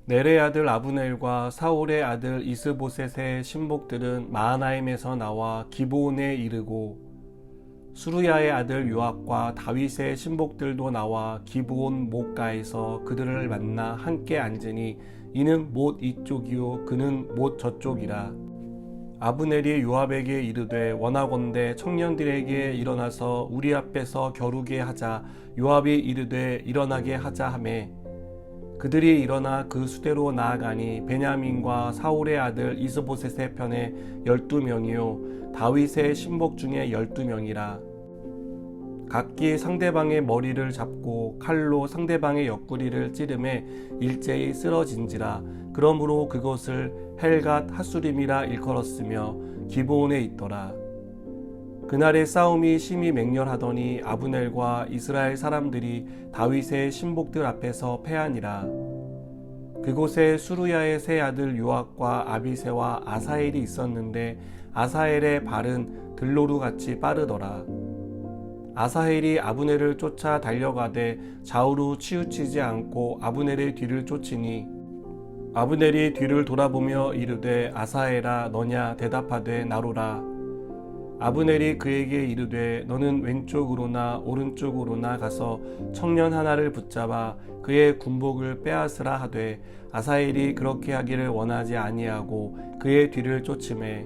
넬의 아들 아브넬과 사울의 아들 이스보셋의 신복들은 마하나임에서 나와 기브온에 이르고 수루야의 아들 요압과 다윗의 신복들도 나와 기브온 목가에서 그들을 만나 함께 앉으니 이는 못 이쪽이요 그는 못 저쪽이라. 아브넬이 요압에게 이르되 원하건대 청년들에게 일어나서 우리 앞에서 겨루게 하자. 요압이 이르되 일어나게 하자 하매 그들이 일어나 그 수대로 나아가니 베냐민과 사울의 아들 이스보셋의 편에 12명이요 다윗의 신복 중에 12명이라. 각기 상대방의 머리를 잡고 칼로 상대방의 옆구리를 찌르매 일제히 쓰러진지라. 그러므로 그것을 헬갓 하수림이라 일컬었으며 기브온에 있더라. 그날의 싸움이 심히 맹렬하더니 아브넬과 이스라엘 사람들이 다윗의 신복들 앞에서 패하니라. 그곳에 수루야의 세 아들 요압과 아비새와 아사엘이 있었는데 아사엘의 발은 들노루같이 빠르더라. 아사헬이 아브넬을 쫓아 달려가되 좌우로 치우치지 않고 아브넬의 뒤를 쫓으니 아브넬이 뒤를 돌아보며 이르되 아사헬아 너냐 대답하되 나로라. 아브넬이 그에게 이르되 너는 왼쪽으로나 오른쪽으로나 가서 청년 하나를 붙잡아 그의 군복을 빼앗으라 하되 아사헬이 그렇게 하기를 원하지 아니하고 그의 뒤를 쫓으매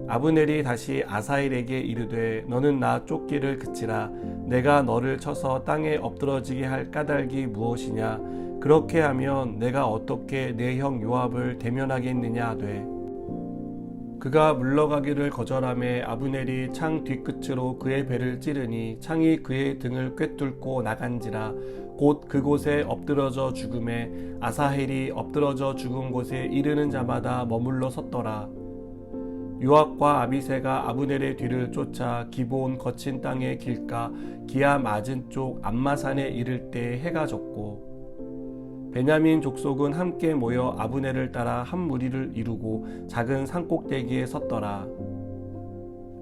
아브넬이 다시 아사헬에게 이르되 너는 나 쫓기를 그치라. 내가 너를 쳐서 땅에 엎드러지게 할 까닭이 무엇이냐. 그렇게 하면 내가 어떻게 내 형 요압을 대면하겠느냐 하되 그가 물러가기를 거절하매 아브넬이 창 뒤끝으로 그의 배를 찌르니 창이 그의 등을 꿰뚫고 나간지라. 곧 그곳에 엎드러져 죽음에 아사헬이 엎드러져 죽은 곳에 이르는 자마다 머물러 섰더라. 요압과 아비새가 아브넬의 뒤를 쫓아 기브온 거친 땅의 길가 기아 맞은 쪽 암마산에 이를 때 해가 졌고 베냐민 족속은 함께 모여 아브넬을 따라 한 무리를 이루고 작은 산꼭대기에 섰더라.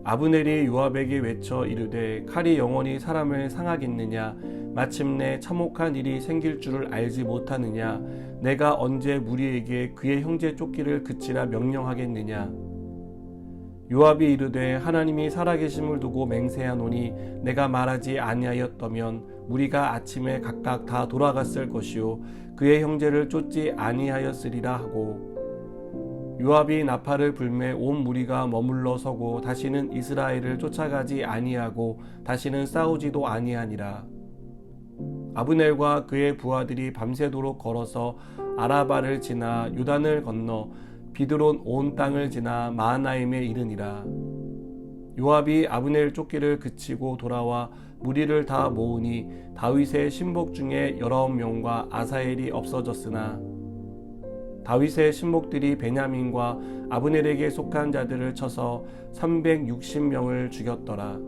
아브넬이 요압에게 외쳐 이르되 칼이 영원히 사람을 상하겠느냐. 마침내 참혹한 일이 생길 줄을 알지 못하느냐. 내가 언제 무리에게 그의 형제 쫓기를 그치라 명령하겠느냐. 요압이 이르되 하나님이 살아계심을 두고 맹세하노니 내가 말하지 아니하였더면 무리가 아침에 각각 다 돌아갔을 것이요 그의 형제를 쫓지 아니하였으리라 하고 요압이 나팔을 불매 온 무리가 머물러 서고 다시는 이스라엘을 쫓아가지 아니하고 다시는 싸우지도 아니하니라. 아브넬과 그의 부하들이 밤새도록 걸어서 아라바를 지나 요단을 건너 비드론 온 땅을 지나 마하나임에 이르니라. 요압이 아브넬 쫓기를 그치고 돌아와 무리를 다 모으니 다윗의 신복 중에 19명과 아사헬이 없어졌으나 다윗의 신복들이 베냐민과 아브넬에게 속한 자들을 쳐서 360명을 죽였더라.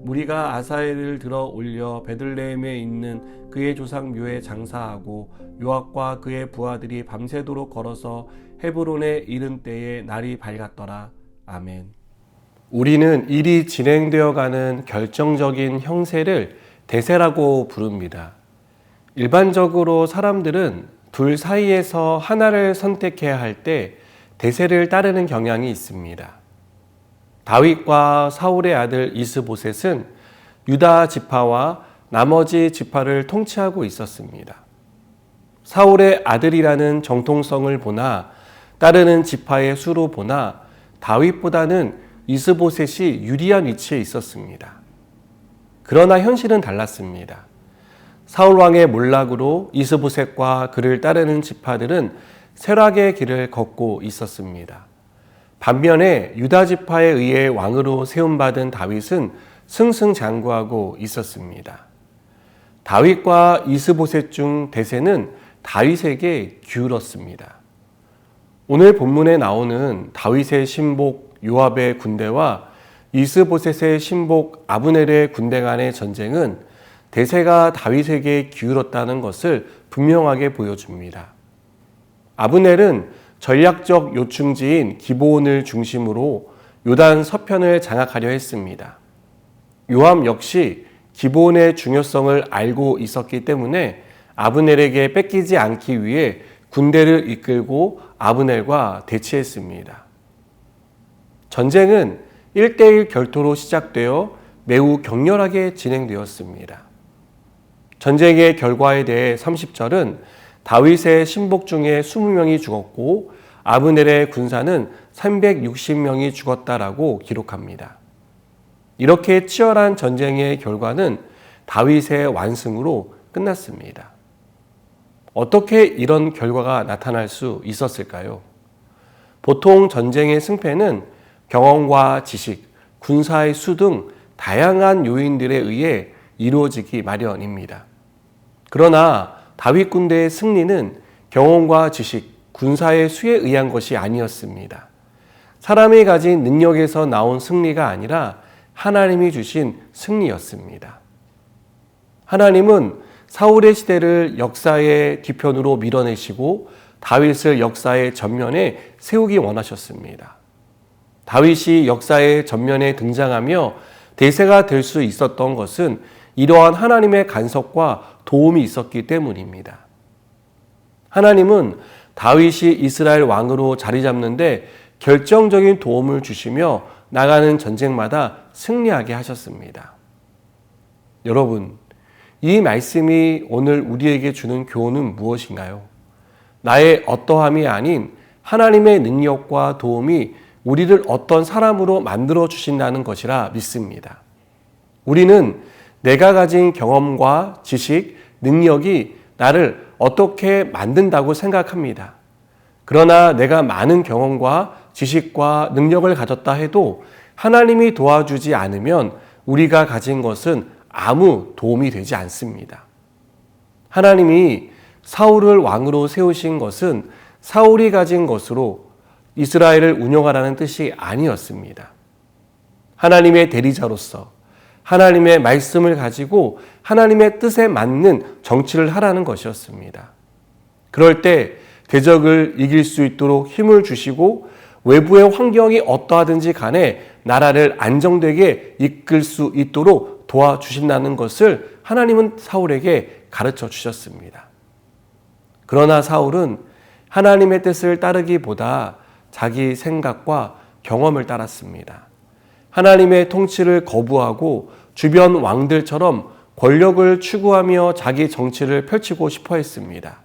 무리가 아사헬을 들어 올려 베들레헴에 있는 그의 조상 묘에 장사하고 요압과 그의 부하들이 밤새도록 걸어서 헤브론에 이른 때에 날이 밝았더라. 아멘. 우리는 일이 진행되어가는 결정적인 형세를 대세라고 부릅니다. 일반적으로 사람들은 둘 사이에서 하나를 선택해야 할 때 대세를 따르는 경향이 있습니다. 다윗과 사울의 아들 이스보셋은 유다 지파와 나머지 지파를 통치하고 있었습니다. 사울의 아들이라는 정통성을 보나 따르는 지파의 수로 보나 다윗보다는 이스보셋이 유리한 위치에 있었습니다. 그러나 현실은 달랐습니다. 사울왕의 몰락으로 이스보셋과 그를 따르는 지파들은 쇠락의 길을 걷고 있었습니다. 반면에 유다 지파에 의해 왕으로 세움받은 다윗은 승승장구하고 있었습니다. 다윗과 이스보셋 중 대세는 다윗에게 기울었습니다. 오늘 본문에 나오는 다윗의 신복 요압의 군대와 이스보셋의 신복 아브넬의 군대 간의 전쟁은 대세가 다윗에게 기울었다는 것을 분명하게 보여줍니다. 아브넬은 전략적 요충지인 기브온을 중심으로 요단 서편을 장악하려 했습니다. 요압 역시 기브온의 중요성을 알고 있었기 때문에 아브넬에게 뺏기지 않기 위해 군대를 이끌고 아브넬과 대치했습니다. 전쟁은 1대1 결투로 시작되어 매우 격렬하게 진행되었습니다. 전쟁의 결과에 대해 30절은 다윗의 신복 중에 20명이 죽었고 아브넬의 군사는 360명이 죽었다라고 기록합니다. 이렇게 치열한 전쟁의 결과는 다윗의 완승으로 끝났습니다. 어떻게 이런 결과가 나타날 수 있었을까요? 보통 전쟁의 승패는 경험과 지식, 군사의 수 등 다양한 요인들에 의해 이루어지기 마련입니다. 그러나 다윗 군대의 승리는 경험과 지식, 군사의 수에 의한 것이 아니었습니다. 사람이 가진 능력에서 나온 승리가 아니라 하나님이 주신 승리였습니다. 하나님은 사울의 시대를 역사의 뒤편으로 밀어내시고 다윗을 역사의 전면에 세우기 원하셨습니다. 다윗이 역사의 전면에 등장하며 대세가 될 수 있었던 것은 이러한 하나님의 간섭과 도움이 있었기 때문입니다. 하나님은 다윗이 이스라엘 왕으로 자리 잡는데 결정적인 도움을 주시며 나가는 전쟁마다 승리하게 하셨습니다. 여러분, 이 말씀이 오늘 우리에게 주는 교훈은 무엇인가요? 나의 어떠함이 아닌 하나님의 능력과 도움이 우리를 어떤 사람으로 만들어 주신다는 것이라 믿습니다. 우리는 내가 가진 경험과 지식, 능력이 나를 어떻게 만든다고 생각합니다. 그러나 내가 많은 경험과 지식과 능력을 가졌다 해도 하나님이 도와주지 않으면 우리가 가진 것은 아무 도움이 되지 않습니다. 하나님이 사울을 왕으로 세우신 것은 사울이 가진 것으로 이스라엘을 운영하라는 뜻이 아니었습니다. 하나님의 대리자로서 하나님의 말씀을 가지고 하나님의 뜻에 맞는 정치를 하라는 것이었습니다. 그럴 때 대적을 이길 수 있도록 힘을 주시고 외부의 환경이 어떠하든지 간에 나라를 안정되게 이끌 수 있도록 도와주신다는 것을 하나님은 사울에게 가르쳐 주셨습니다. 그러나 사울은 하나님의 뜻을 따르기보다 자기 생각과 경험을 따랐습니다. 하나님의 통치를 거부하고 주변 왕들처럼 권력을 추구하며 자기 정치를 펼치고 싶어 했습니다.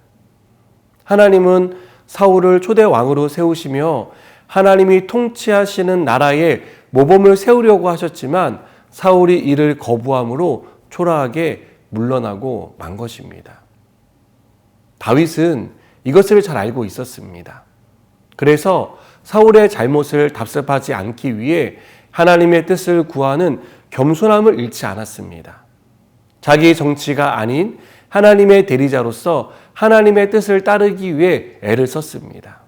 하나님은 사울을 초대 왕으로 세우시며 하나님이 통치하시는 나라에 모범을 세우려고 하셨지만 사울이 이를 거부함으로 초라하게 물러나고 만 것입니다. 다윗은 이것을 잘 알고 있었습니다. 그래서 사울의 잘못을 답습하지 않기 위해 하나님의 뜻을 구하는 겸손함을 잃지 않았습니다. 자기 정치가 아닌 하나님의 대리자로서 하나님의 뜻을 따르기 위해 애를 썼습니다.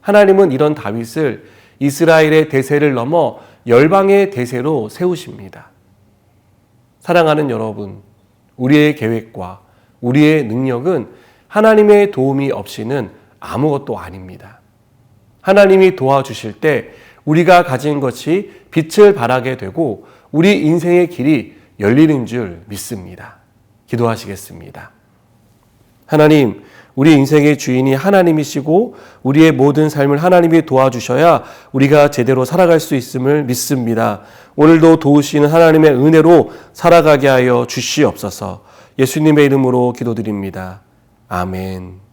하나님은 이런 다윗을 이스라엘의 대세를 넘어 열방의 대세로 세우십니다. 사랑하는 여러분, 우리의 계획과 우리의 능력은 하나님의 도움이 없이는 아무것도 아닙니다. 하나님이 도와주실 때 우리가 가진 것이 빛을 발하게 되고 우리 인생의 길이 열리는 줄 믿습니다. 기도하시겠습니다. 하나님, 우리 인생의 주인이 하나님이시고 우리의 모든 삶을 하나님이 도와주셔야 우리가 제대로 살아갈 수 있음을 믿습니다. 오늘도 도우시는 하나님의 은혜로 살아가게 하여 주시옵소서. 예수님의 이름으로 기도드립니다. 아멘.